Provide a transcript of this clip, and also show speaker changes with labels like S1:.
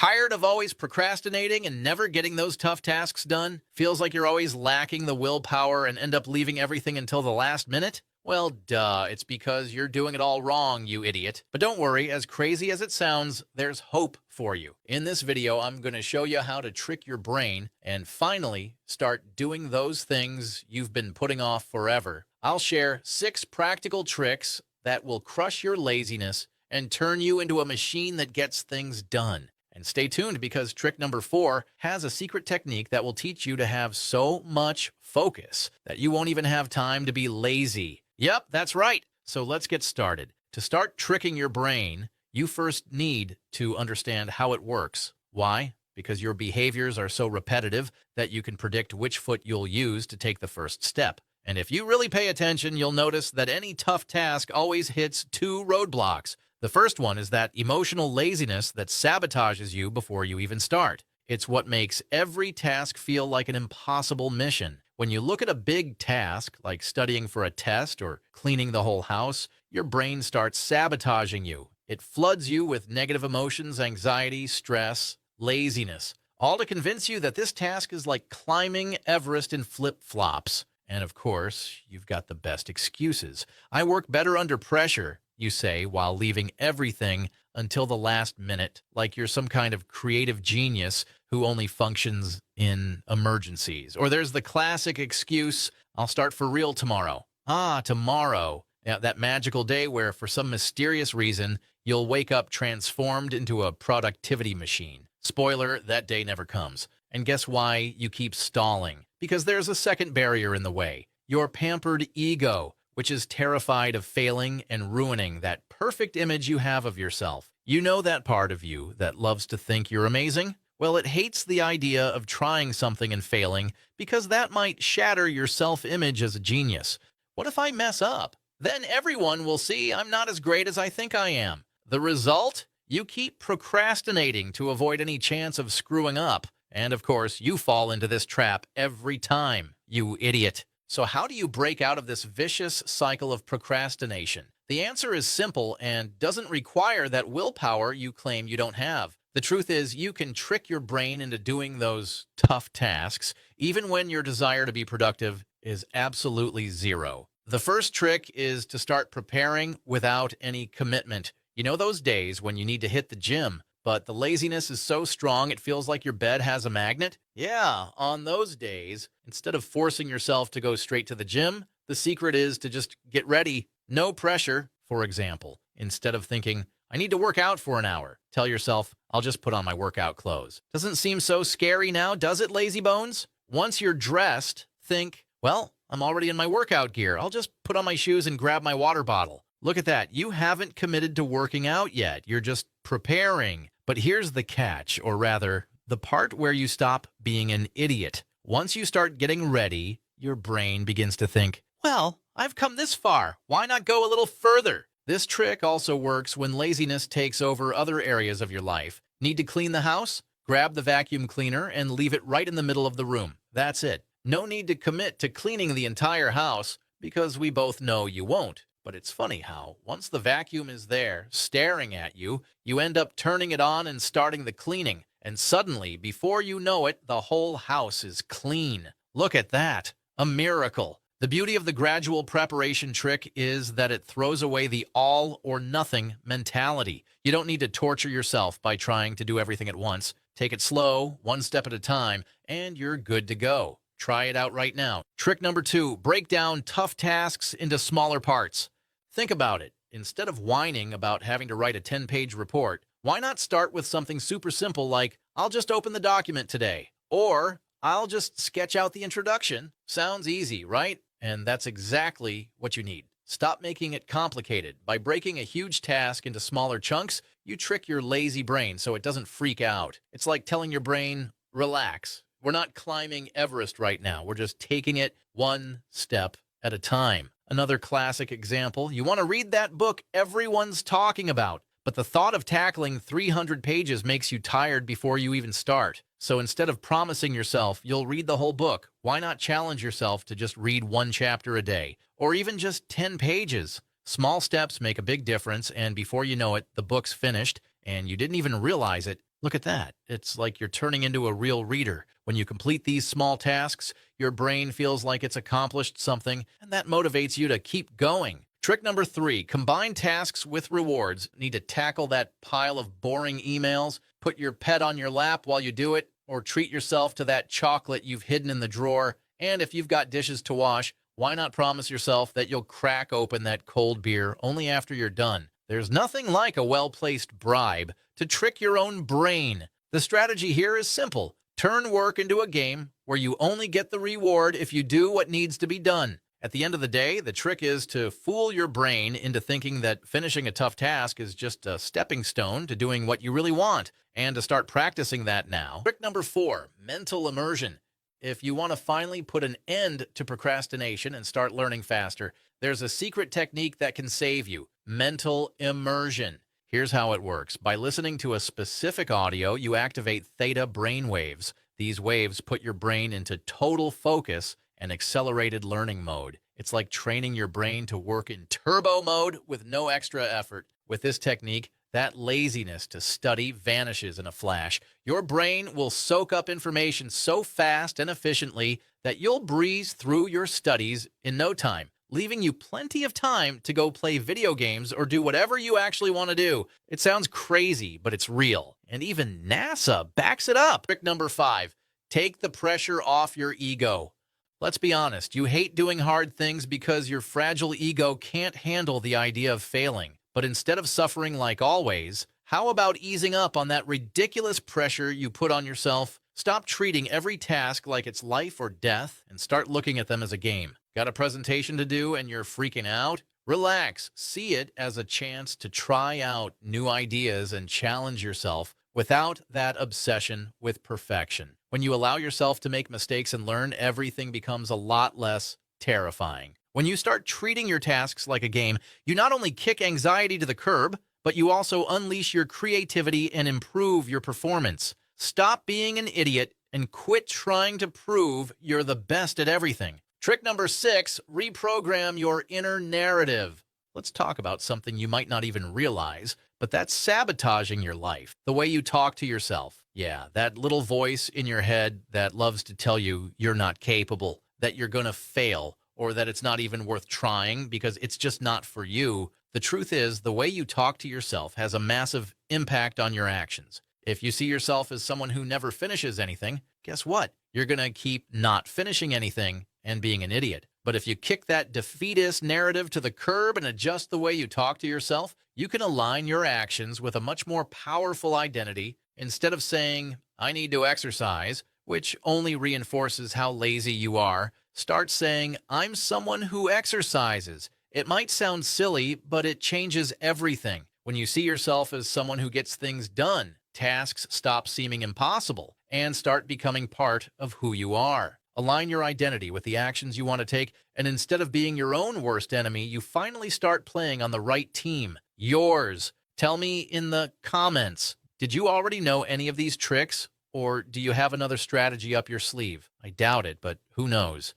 S1: Tired of always procrastinating and never getting those tough tasks done? Feels like you're always lacking the willpower and end up leaving everything until the last minute? Well, duh, it's because you're doing it all wrong, you idiot. But don't worry, as crazy as it sounds, there's hope for you. In this video, I'm going to show you how to trick your brain and finally start doing those things you've been putting off forever. I'll share 6 practical tricks that will crush your laziness and turn you into a machine that gets things done. And stay tuned because trick number 4 has a secret technique that will teach you to have so much focus that you won't even have time to be lazy. Yep, that's right. So let's get started. To start tricking your brain, you first need to understand how it works. Why? Because your behaviors are so repetitive that you can predict which foot you'll use to take the first step. And if you really pay attention, you'll notice that any tough task always hits 2 roadblocks. The first one is that emotional laziness that sabotages you before you even start. It's what makes every task feel like an impossible mission. When you look at a big task, like studying for a test or cleaning the whole house, your brain starts sabotaging you. It floods you with negative emotions, anxiety, stress, laziness, all to convince you that this task is like climbing Everest in flip-flops. And of course, you've got the best excuses. I work better under pressure, you say, while leaving everything until the last minute, like you're some kind of creative genius who only functions in emergencies. Or there's the classic excuse, I'll start for real tomorrow. Tomorrow. Yeah, that magical day where, for some mysterious reason, you'll wake up transformed into a productivity machine. Spoiler, that day never comes. And guess why you keep stalling? Because there's a second barrier in the way. Your pampered ego, which is terrified of failing and ruining that perfect image you have of yourself. You know that part of you that loves to think you're amazing? Well, it hates the idea of trying something and failing because that might shatter your self-image as a genius. What if I mess up? Then everyone will see I'm not as great as I think I am. The result? You keep procrastinating to avoid any chance of screwing up. And of course, you fall into this trap every time, you idiot. So how do you break out of this vicious cycle of procrastination? The answer is simple and doesn't require that willpower you claim you don't have. The truth is, you can trick your brain into doing those tough tasks, even when your desire to be productive is absolutely zero. The first trick is to start preparing without any commitment. You know those days when you need to hit the gym, but the laziness is so strong it feels like your bed has a magnet? Yeah, on those days, instead of forcing yourself to go straight to the gym, the secret is to just get ready. No pressure, for example. Instead of thinking, I need to work out for an hour, tell yourself, I'll just put on my workout clothes. Doesn't seem so scary now, does it, lazy bones? Once you're dressed, think, well, I'm already in my workout gear. I'll just put on my shoes and grab my water bottle. Look at that. You haven't committed to working out yet. You're just preparing. But here's the catch, or rather, the part where you stop being an idiot. Once you start getting ready, your brain begins to think, well, I've come this far. Why not go a little further? This trick also works when laziness takes over other areas of your life. Need to clean the house? Grab the vacuum cleaner and leave it right in the middle of the room. That's it. No need to commit to cleaning the entire house because we both know you won't. But it's funny how, once the vacuum is there, staring at you, you end up turning it on and starting the cleaning. And suddenly, before you know it, the whole house is clean. Look at that. A miracle. The beauty of the gradual preparation trick is that it throws away the all-or-nothing mentality. You don't need to torture yourself by trying to do everything at once. Take it slow, one step at a time, and you're good to go. Try it out right now. Trick number 2, break down tough tasks into smaller parts. Think about it. Instead of whining about having to write a 10-page report, why not start with something super simple like, I'll just open the document today, or I'll just sketch out the introduction. Sounds easy, right? And that's exactly what you need. Stop making it complicated. By breaking a huge task into smaller chunks, you trick your lazy brain so it doesn't freak out. It's like telling your brain, relax. We're not climbing Everest right now. We're just taking it one step at a time. Another classic example, you want to read that book everyone's talking about, but the thought of tackling 300 pages makes you tired before you even start. So instead of promising yourself you'll read the whole book, why not challenge yourself to just read 1 chapter a day, or even just 10 pages? Small steps make a big difference, and before you know it, the book's finished, and you didn't even realize it. Look at that. It's like you're turning into a real reader. When you complete these small tasks, your brain feels like it's accomplished something, and that motivates you to keep going. Trick number 3, combine tasks with rewards. Need to tackle that pile of boring emails, put your pet on your lap while you do it, or treat yourself to that chocolate you've hidden in the drawer. And if you've got dishes to wash, why not promise yourself that you'll crack open that cold beer only after you're done? There's nothing like a well-placed bribe to trick your own brain. The strategy here is simple. Turn work into a game where you only get the reward if you do what needs to be done. At the end of the day, the trick is to fool your brain into thinking that finishing a tough task is just a stepping stone to doing what you really want, and to start practicing that now. Trick number 4, mental immersion. If you want to finally put an end to procrastination and start learning faster, there's a secret technique that can save you: mental immersion. Here's how it works. By listening to a specific audio, you activate theta brain waves. These waves put your brain into total focus and accelerated learning mode. It's like training your brain to work in turbo mode with no extra effort. With this technique, that laziness to study vanishes in a flash. Your brain will soak up information so fast and efficiently that you'll breeze through your studies in no time, leaving you plenty of time to go play video games or do whatever you actually want to do. It sounds crazy, but it's real. And even NASA backs it up. Trick number 5, take the pressure off your ego. Let's be honest, you hate doing hard things because your fragile ego can't handle the idea of failing. But instead of suffering like always, how about easing up on that ridiculous pressure you put on yourself? Stop treating every task like it's life or death and start looking at them as a game. Got a presentation to do and you're freaking out? Relax. See it as a chance to try out new ideas and challenge yourself without that obsession with perfection. When you allow yourself to make mistakes and learn, everything becomes a lot less terrifying. When you start treating your tasks like a game, you not only kick anxiety to the curb, but you also unleash your creativity and improve your performance. Stop being an idiot and quit trying to prove you're the best at everything. Trick number 6, reprogram your inner narrative. Let's talk about something you might not even realize, but that's sabotaging your life. The way you talk to yourself. Yeah, that little voice in your head that loves to tell you you're not capable, that you're going to fail, or that it's not even worth trying because it's just not for you. The truth is, the way you talk to yourself has a massive impact on your actions. If you see yourself as someone who never finishes anything, guess what? You're going to keep not finishing anything and being an idiot. But if you kick that defeatist narrative to the curb and adjust the way you talk to yourself, you can align your actions with a much more powerful identity. Instead of saying, I need to exercise, which only reinforces how lazy you are, start saying, I'm someone who exercises. It might sound silly, but it changes everything. When you see yourself as someone who gets things done, tasks stop seeming impossible and start becoming part of who you are. Align your identity with the actions you want to take, and instead of being your own worst enemy, you finally start playing on the right team, yours. Tell me in the comments, did you already know any of these tricks, or do you have another strategy up your sleeve? I doubt it, but who knows?